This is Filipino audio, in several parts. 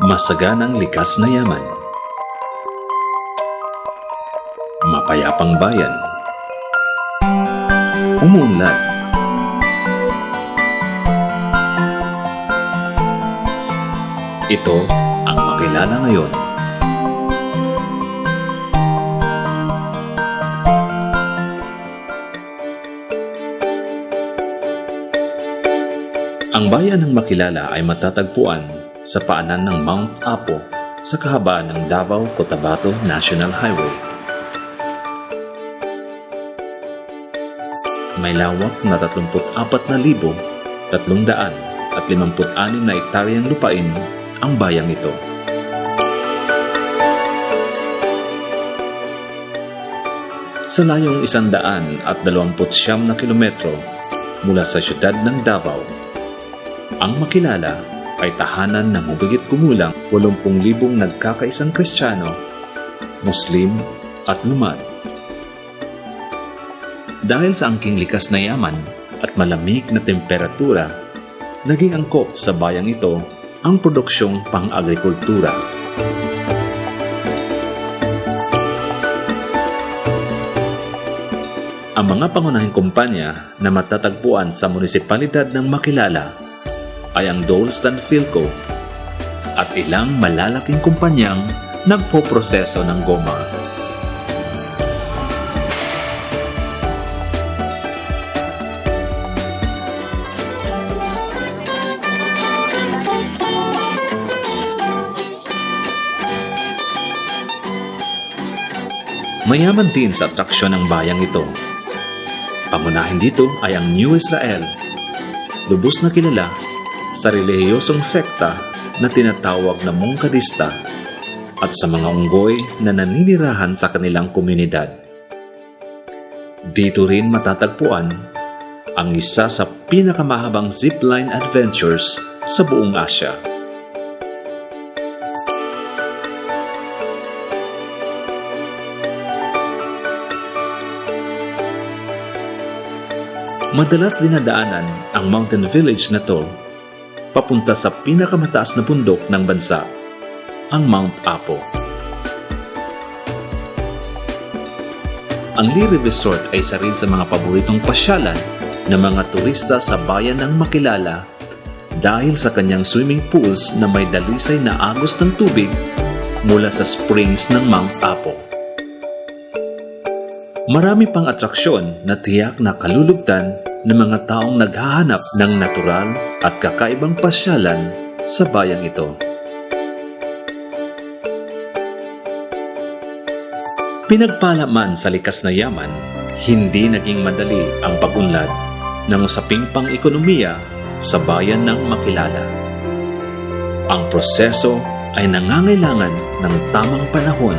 Masaganang likas na yaman. Mapayapang bayan. Umuunlad. Ito ang makilala ngayon. Ang bayan ng Makilala ay matatagpuan sa paanan ng Mount Apo sa kahabaan ng Davao-Cotabato National Highway. May lawak na 34,356 na ektaryang lupain ang bayang ito. Sa layong 129 na kilometro mula sa siyudad ng Davao, ang Makilala ay tahanan ng hubigit kumulang 80,000 nagkakaisang Kristiyano, Muslim at Lumad. Dahil sa angking likas na yaman at malamig na temperatura, naging angkop sa bayang ito ang produksyong pang-agrikultura. Ang mga pangunahing kumpanya na matatagpuan sa munisipalidad ng Makilala ay ang Dolstan Philco at ilang malalaking kumpanyang nagpoproseso ng goma. Mayaman din sa atraksyon ng bayang ito. Pangunahin dito ay ang New Israel, lubos na kilala sa relihiyosong sekta na tinatawag na Mongkadista at sa mga unggoy na naninirahan sa kanilang komunidad. Dito rin matatagpuan ang isa sa pinakamahabang zipline adventures sa buong Asya. Madalas dinadaanan ang mountain village na to papunta sa pinakamataas na bundok ng bansa, ang Mount Apo. Ang Liri Resort ay isa rin sa mga paboritong pasyalan ng mga turista sa bayan ng Makilala dahil sa kanyang swimming pools na may dalisay na agos ng tubig mula sa springs ng Mount Apo. Marami pang atraksyon na tiyak na kalulugdan ng mga taong naghahanap ng natural at kakaibang pasyalan sa bayang ito. Pinagpala man sa likas na yaman, hindi naging madali ang pag-unlad ng usaping pang-ekonomiya sa bayan ng Makilala. Ang proseso ay nangangailangan ng tamang panahon,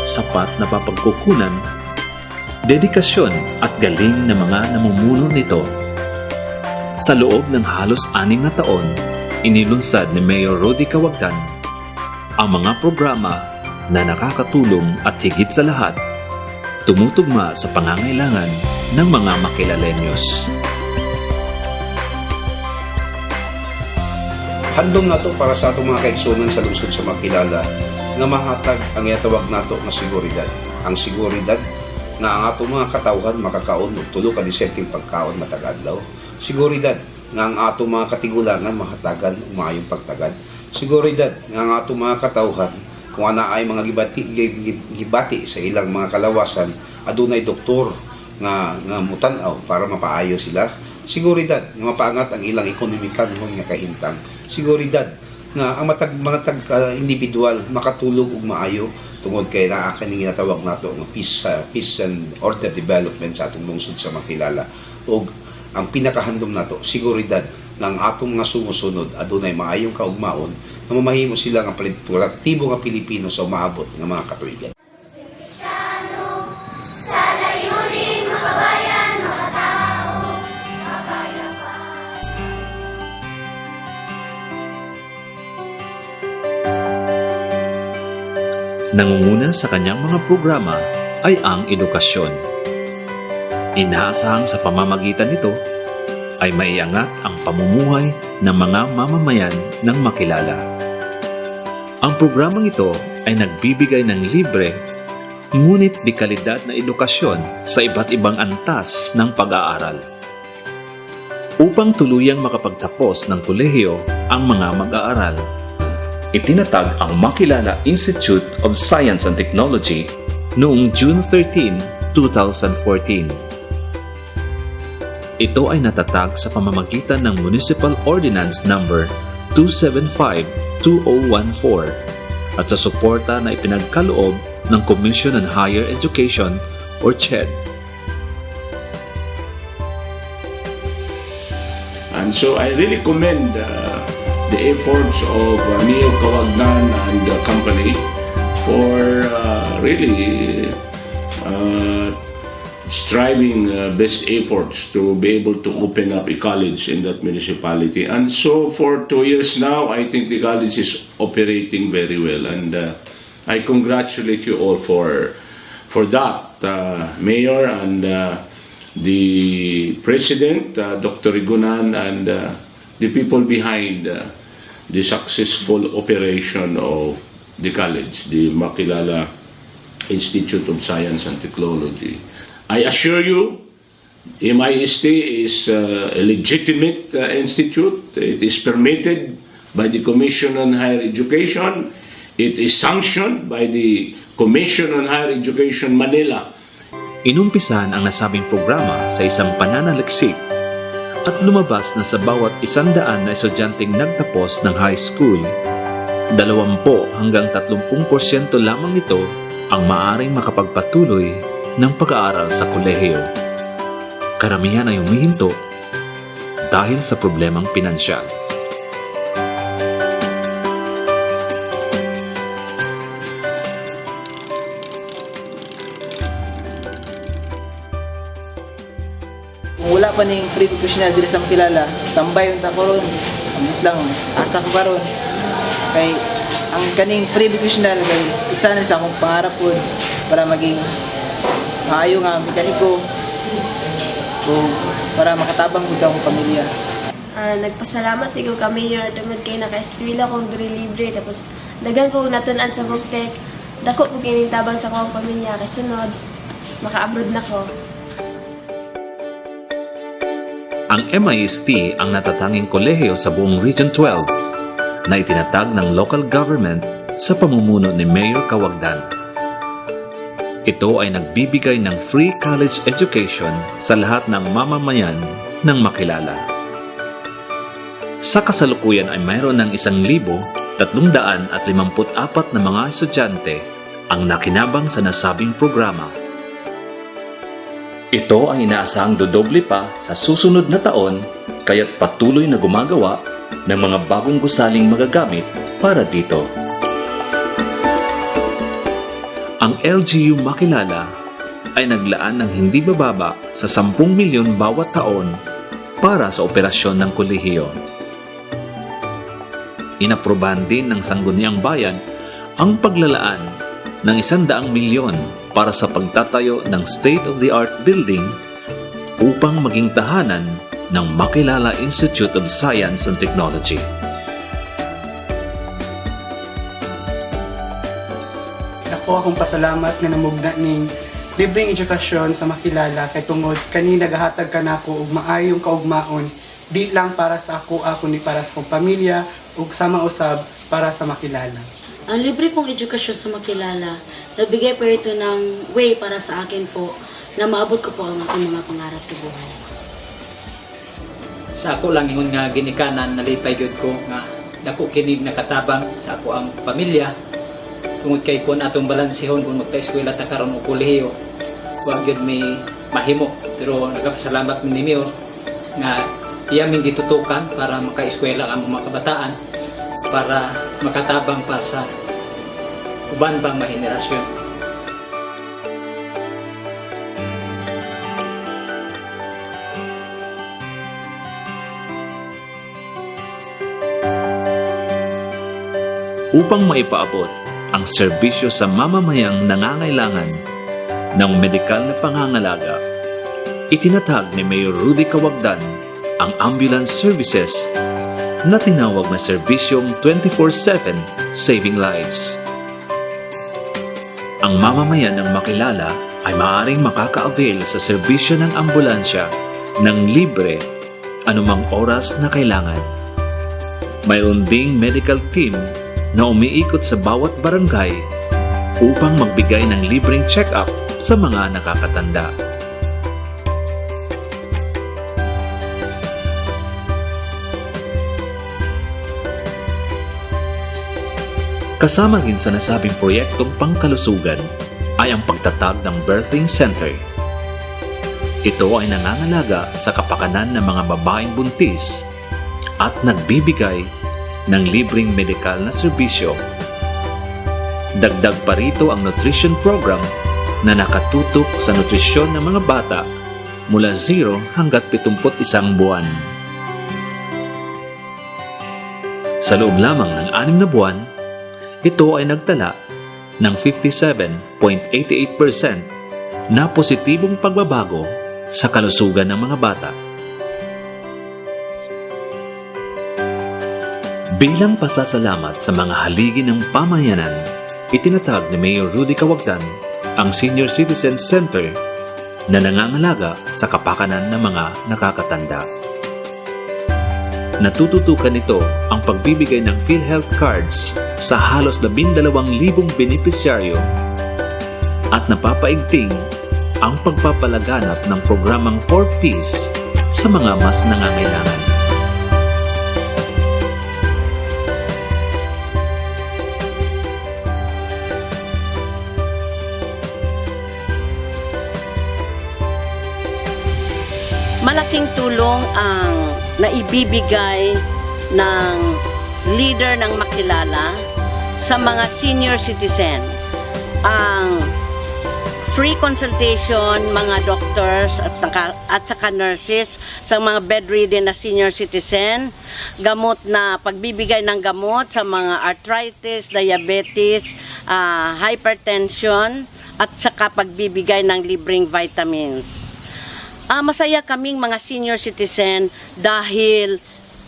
sapat na papagkukunan, dedikasyon at galing ng mga namumuno nito. Sa loob ng halos 6 na taon, inilunsad ni Mayor Rudy Cawagtan ang mga programa na nakakatulong at higit sa lahat, tumutugma sa pangangailangan ng mga Makilalenyos. Handom na to para sa atong mga kaigsunan sa lungsod sa Makilala nga mahatag ang yatawag nato nga seguridad. Ang seguridad nga ang atong mga katawhan makakaon og tulo ka diserting pagkaon matag adlaw. Seguridad nga ang atong mga katigulangan mahatagan og maayong pagtagad. Seguridad nga ang atong mga katawhan kung ana ay mga gibati sa ilang mga kalawasan adunay doktor nga mutan-aw para mapaayo sila. Seguridad nga mapaangat ang ilang ekonomikal nga kahimtang. Seguridad nga ang mga individual makatulog og maayo tungod kay naa kani ginatawag nato nga peace and order development sa atong lungsod sa Makilala. Og ang pinakahandom nato seguridad nga ang atong mga sumusunod adunay maayong kaugmaon nga mamahimo sila nga produktibo nga Pilipino sa umaabot nga mga katuigan. Nangunguna sa kanyang mga programa ay ang edukasyon. Inaasahang sa pamamagitan nito ay maiangat ang pamumuhay ng mga mamamayan ng makilala. Ang programang ito ay nagbibigay ng libre ngunit di kalidad na edukasyon sa iba't ibang antas ng pag-aaral. Upang tuluyang makapagtapos ng kolehiyo ang mga mag-aaral, itinatag ang Makilala Institute of Science and Technology noong June 13, 2014. Ito ay natatag sa pamamagitan ng Municipal Ordinance No. 275-2014 at sa suporta na ipinagkaloob ng Commission on Higher Education or CHED. And so I really commend the efforts of Mayor Cavagdan and the company for really striving best efforts to be able to open up a college in that municipality. And so for 2 years now, I think the college is operating very well. And I congratulate you all for that, Mayor and the President, Dr. Igunan, and the people behind the successful operation of the college, the Makilala Institute of Science and Technology. I assure you, MIST is a legitimate institute. It is permitted by the Commission on Higher Education. It is sanctioned by the Commission on Higher Education Manila. Inumpisan ang nasabing programa sa isang pananaliksik at lumabas na sa bawat 100 na estudyanteng nagtapos ng high school, 20 hanggang 30% lamang nito ang maaring makapagpatuloy ng pag-aaral sa kolehiyo. Karamihan ay humihinto dahil sa problemang pinansyal. Kung wala pa ning free educational diri sa Makilala, tambay unta ko ron. Ambot lang asa ko karon. Kay ang kaning free educational kay isa na sa akong pangarap pod para maging maayo nga mekaniko o para makatabang ko sa akong pamilya. Nagpasalamat ikaw ka Mayor tungod kay naka-eskwela ko diri libre tapos dagan ko natun-an sa Bugtek. Dako po kining tabang sa akong pamilya kay sunod maka-abroad na ko. Ang MIST ang natatanging kolehiyo sa buong Region 12 na itinatag ng local government sa pamumuno ni Mayor Cavagdan. Ito ay nagbibigay ng free college education sa lahat ng mamamayan ng Makilala. Sa kasalukuyan ay mayroon ng 1,354 na mga estudyante ang nakinabang sa nasabing programa. Ito ang inaasahang dodoble pa sa susunod na taon kaya't patuloy na gumagawa ng mga bagong gusaling magagamit para dito. Ang LGU Makilala ay naglaan ng hindi bababa sa 10 milyon bawat taon para sa operasyon ng kolehiyo. Inaprubahan din ng Sangguniang Bayan ang paglalaan ng 100 milyon para sa pagtatayo ng state-of-the-art building upang maging tahanan ng Makilala Institute of Science and Technology. Ako akong pasalamat nga namugna ning libreng edukasyon sa Makilala kay tungod kani nagahatag kanako og maayong kaugmaon di lang para sa ako ni para sa akong pamilya ug sama usab para sa Makilala. Ang libre pong edukasyon sa Makilala, nagbigay po ito ng way para sa akin po na maabot ko po ang aking mga pangarap sa buhay. Sa ako lang ingon nga ginikanan nalipay gyud ko nga dako kinig nakatabang sa ako ang pamilya tungod kay kun atong balansihon kung magpa-eskwela ta karon og kolehiyo wa gyud may mahimo pero nagapasalamat mi ni Mayor nga iya min gitutukan para maka-eskwela ang mga kabataan para makatabang pa sa uban pang mga henerasyon. Upang maipaabot ang serbisyo sa mamamayang nangangailangan ng medikal na pangangalaga. Itinatag ni Mayor Rudy Cawagdan ang ambulance services na tinawag na serbisyong 24/7 Saving Lives. Ang mamamayan ng Makilala ay maaaring makaka-avail sa serbisyo ng ambulansya ng libre anumang oras na kailangan. Mayroon ding medical team na umiikot sa bawat barangay upang magbigay ng libreng check-up sa mga nakakatanda. Kasama rin sa nasabing proyektong pangkalusugan ay ang pagtatag ng birthing center. Ito ay nangangalaga sa kapakanan ng mga babaeng buntis at nagbibigay ng libreng medikal na serbisyo. Dagdag pa rito ang nutrition program na nakatutok sa nutrisyon ng mga bata mula 0 hanggat 71 buwan. Sa loob lamang ng 6 na buwan, ito ay nagtala ng 57.88% na positibong pagbabago sa kalusugan ng mga bata. Bilang pasasalamat sa mga haligi ng pamayanan, itinatag ni Mayor Rudy Cawagdan ang Senior Citizen Center na nangangalaga sa kapakanan ng mga nakakatanda. Natututukan nito ang pagbibigay ng PhilHealth cards sa halos 12,000 benepisyaryo at napapaigting ang pagpapalaganap ng programang 4Ps sa mga mas nangangailangan. Malaking tulong ang naibibigay ng leader ng Makilala sa mga senior citizen. Ang free consultation, mga doctors at saka nurses sa mga bedridden na senior citizen, gamot na pagbibigay ng gamot sa mga arthritis, diabetes, hypertension, at saka pagbibigay ng libreng vitamins. Masaya kaming mga senior citizen dahil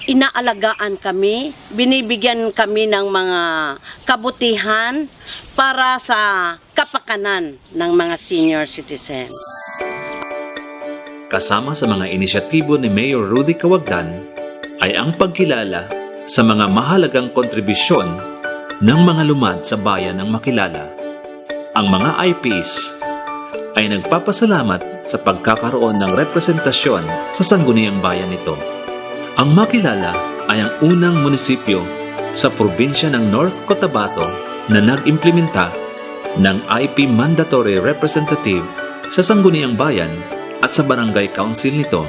inaalagaan kami, binibigyan kami ng mga kabutihan para sa kapakanan ng mga senior citizen. Kasama sa mga inisyatibo ni Mayor Rudy Cawagdan ay ang pagkilala sa mga mahalagang kontribusyon ng mga lumad sa bayan ng Makilala. Ang mga IPs ay nagpapasalamat sa pagkakaroon ng representasyon sa sangguniang bayan nito. Ang Makilala ay ang unang munisipyo sa probinsya ng North Cotabato na nag-implementa ng IP Mandatory Representative sa sangguniang bayan at sa barangay council nito.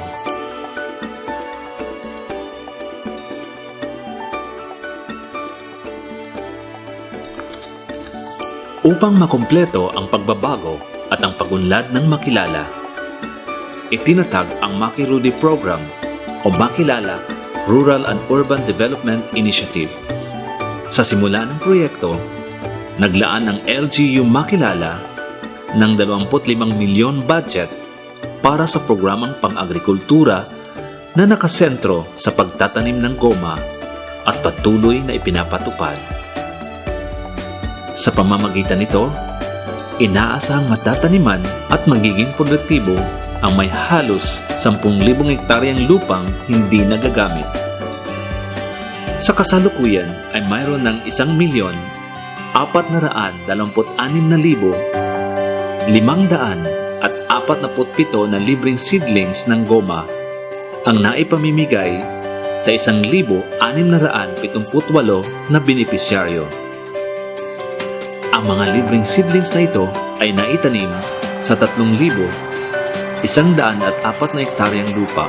Upang makumpleto ang pagbabago at ang pagunlad ng Makilala, itinatag ang Maki Rudy Program o Makilala Rural and Urban Development Initiative. Sa simula ng proyekto, naglaan ang LGU Makilala ng 25 milyon budget para sa programang pang-agrikultura na nakasentro sa pagtatanim ng goma at patuloy na ipinapatupad. Sa pamamagitan nito, inaasahang matataniman at magiging produktibo ang may halos 10,000 hektaryang lupang hindi nagagamit. Sa kasalukuyan ay mayroon ng 1,426,547 na libreng seedlings ng goma ang naipamimigay sa 1,678 na benepisyaryo. Ang mga libreng seedlings na ito ay naitanim sa 3,104 na hektaryang lupa.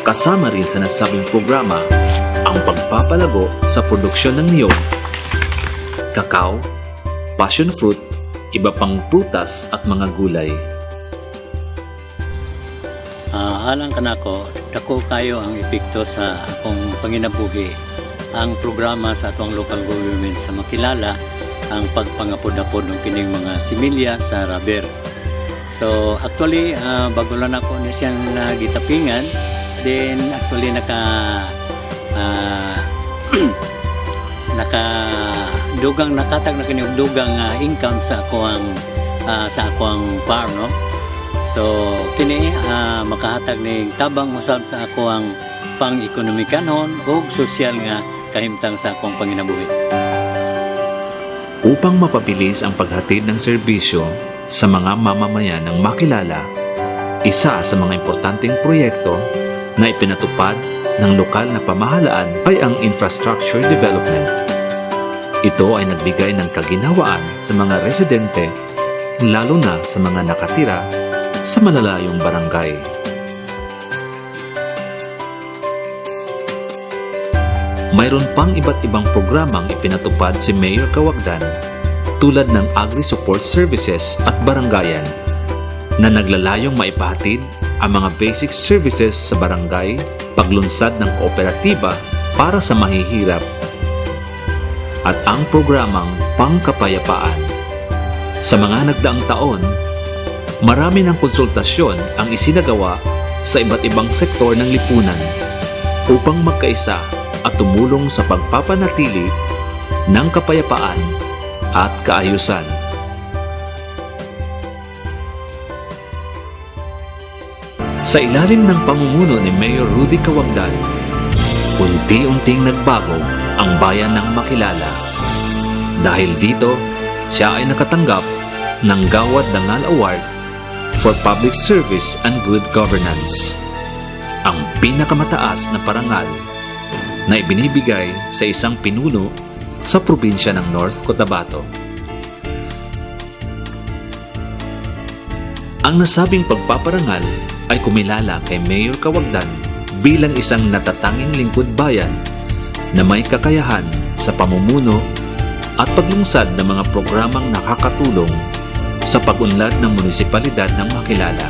Kasama rin sa nasabing programa ang pagpapalago sa produksyon ng niyog, kakao, passion fruit, iba pang prutas at mga gulay. Halang kanako dako kayo ang epekto sa akong panginabuhi. Ang programa sa atong local government sa makilala ang pagpangapod-apod ng kining mga similya sa rubber. So actually bago lang ako na siyang nagitapingan, then actually nakatag na kini dugang income sa akong farm, no. So kini makahatag ning tabang usab sa akong pang-ekonomikanon ug sosyal nga kahimtang sa akong panginabuhi. Upang mapabilis ang paghatid ng serbisyo sa mga mamamayan ng Makilala, isa sa mga importanteng proyekto na ipinatupad ng lokal na pamahalaan ay ang infrastructure development. Ito ay nagbigay ng kaginhawaan sa mga residente, lalo na sa mga nakatira sa malalayong barangay. Mayroon pang iba't ibang programang ipinatupad si Mayor Cawagdan tulad ng Agri-Support Services at Barangayan na naglalayong maipahatid ang mga basic services sa barangay, paglunsad ng kooperatiba para sa mahihirap, at ang programang Pangkapayapaan. Sa mga nagdaang taon, marami ng konsultasyon ang isinagawa sa iba't ibang sektor ng lipunan upang magkaisa at tumulong sa pagpapanatili ng kapayapaan at kaayusan. Sa ilalim ng pamumuno ni Mayor Rudy Cawagdan, unti-unting nagbago ang bayan ng Makilala. Dahil dito, siya ay nakatanggap ng Gawad Dangal Award for Public Service and Good Governance, ang pinakamataas na parangal na ibinibigay sa isang pinuno sa probinsya ng North Cotabato. Ang nasabing pagpaparangal ay kumilala kay Mayor Cawagdan bilang isang natatanging lingkod bayan na may kakayahan sa pamumuno at paglungsad ng mga programang nakakatulong sa pag-unlad ng munisipalidad ng Makilala.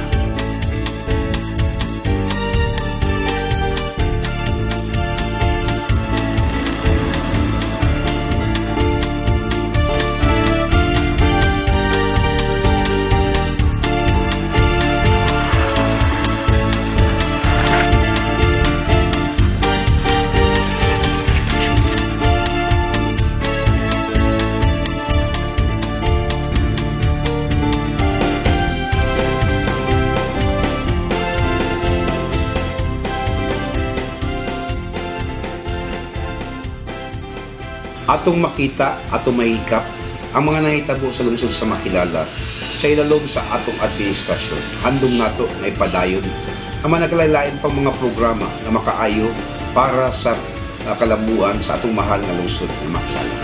Atong makita, atong mahikap ang mga nahitabo sa lungsod sa Makilala sa ilalom sa atong administrasyon. Handom nato na ipadayon ang mga naglalaylain pang mga programa na makaayo para sa kalabuan sa atong mahal na lungsod ng Makilala.